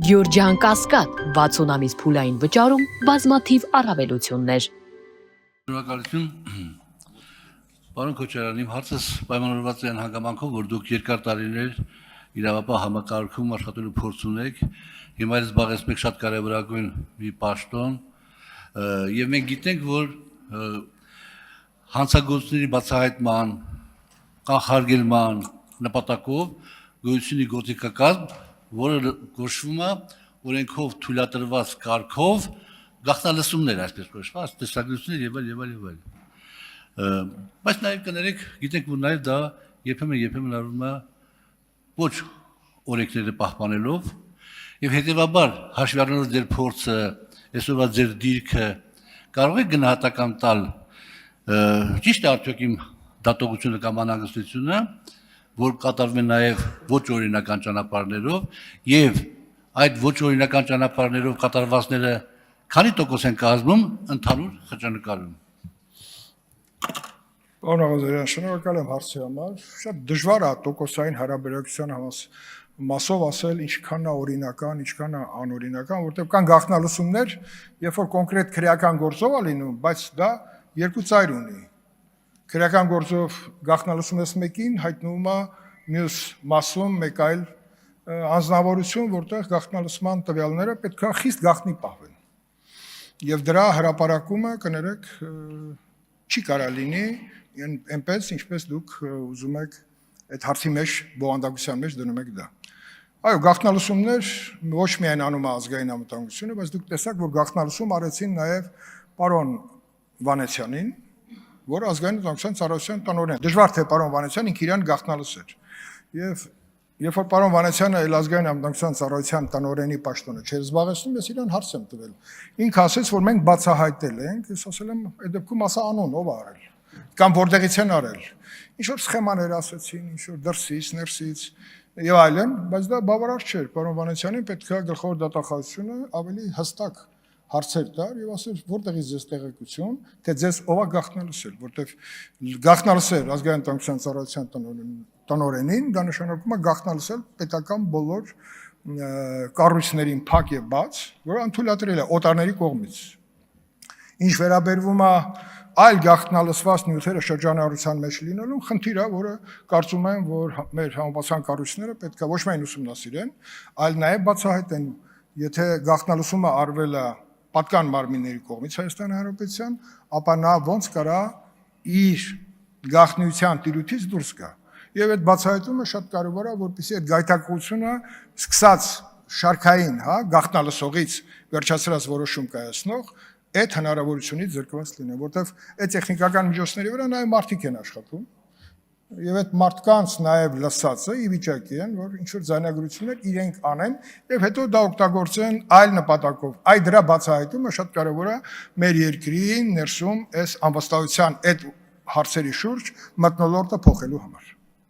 Գյուրջան Կասկադ 60 ամիս փուլային վճարում բազմաթիվ առավելություններ։ Շնորհակալություն։ Պարոն Քոչարյան, իմ հարցս պայմանավորված է այն հանգամանքով, որ դուք երկար տարիներ իրավապահ համակարգում աշխատելու փորձ ունեք, հիմա էլ զբաղեցնում եք շատ կարևորագույն մի պաշտոն, եւ մենք գիտենք, որ հանցագործների բացահայտման, կանխարգելման նպատակով գոյություն ունի գործիքակազմ, որը կոչվում է օրենքով թույլատրված կարգով գաղտնալսումներ, այսպես կոչված, տեսագրություններ եւ այլ։ Բայց նաեւ կներեք, գիտենք, որ նաեւ դա երբեմն արվում է ոչ օրենքները պահպանելով եւ հետեւաբար հաշվի առնելով ձեր փորձը, այսօրվա ձեր դիրքը, կարող եք գնահատական տալ ճիշտ է արդյոք իմ դատողությունը կամ անհանգստությունը, որ կատարվում է նաև ոչ օրինական ճանապարհներով եւ այդ ոչ օրինական ճանապարհներով կատարվածները քանի տոկոս են կազմում ընդհանուր խճանկարում։ Պարոն Աղազարյան, շնորհակալ եմ հարցի համար։ Շատ դժվար է տոկոսային հարաբերակցության մասով ասել ինչքան է օրինական, ինչքան է անօրինական, որտեղ կան գաղտնալսումներ, երբ որ կոնկրետ քրեական գործով է լինում, բայց դա երկու ծայր ունի։ Քրեական գործով գաղտնալսում ես մեկին, հայտնվում է մյուս մասում մեկ այլ անձնավորություն, որտեղ գաղտնալսման տվյալները պետք է խիստ գաղտնի պահվեն։ Եվ դրա հրապարակումը, կներեք, չի կարա լինի այնպես, ինչպես դուք ուզում եք այդ հարցի մեջ, բովանդակության մեջ դնում եք դա։ Այո, գաղտնալսումներ ոչ միայն անում է ազգային անվտանգությունը, բայց դուք տեսաք, որ գաղտնալսում արեցին նաև պարոն Վանեցյանին, որ ազգային անվտանգության ծառայության տնօրեն։ Դժվար թե պարոն Վանեցյանն ինքը իրան գաղտնալսեր։ Եվ երբ որ պարոն Վանեցյանը ազգային անվտանգության ծառայության տնօրենի պաշտոնը չէր զբաղեցնում, ես իրան հարց եմ տվել։ Ինքը ասեց, որ մենք բացահայտել ենք, ես ասել եմ, այդ դեպքում ասա անուն, ով է արել, կամ որտեղից են արել։ Ինչ որ սխեմաներ ասեցին, ինչ որ դրսից, ներսից եւ այլն, բայց դա բավարար չէր։ Պարոն Վանեցյանին պետք է գլխավոր դատախազությունը ավելի հստակ հարցեր տար եւ ասել որտեղից ձեզ տեղեկություն, թե ձեզ ով է գաղտնալսել, որտեղ գաղտնալսել ազգային անվտանգության ծառայության տնօրենին, դա նշանակում է գաղտնալսել պետական բոլոր կառույցներին փակ եւ բաց, որը անթույլատրել է օտարների կողմից։ Ինչ վերաբերվում է այլ գաղտնալսված նյութերը շրջանառության մեջ լինելու, խնդիր է, որը կարծում եմ, որ մեր համապատասխան կառույցները պետք է ոչ միայն ուսումնասիրեն, այլ նաեւ բացահայտեն, եթե գաղտնալսումը արվել է պատկան մարմինների կողմից Հայաստանի Հանրապետության, ապա նա ոնց կարա իր գաղտնիության տիրույթից դուրս գա։ Եվ այդ բացահայտումը շատ կարևոր է, որպեսզի այդ գայթակղությունը սկսած շարքային, գաղտնալսողից վերջացրած որոշում կայացնող այդ հնարավորությունից զրկված լինեն, որտեղ այդ տեխնիկական միջոցների վրա նաև մարդիկ են աշխատում, եւ այդ մարդկանց նաև լսածը ի վիճակի են, որ ինչ որ ձայնագրություններ իրենք անեն եւ հետո դա օգտագործեն այլ նպատակով։ Այ դրա բացահայտումը շատ կարեւոր է մեր երկրի ներսում այս անվստահության այդ հարցերի շուրջ մթնոլորտը փոխելու համար։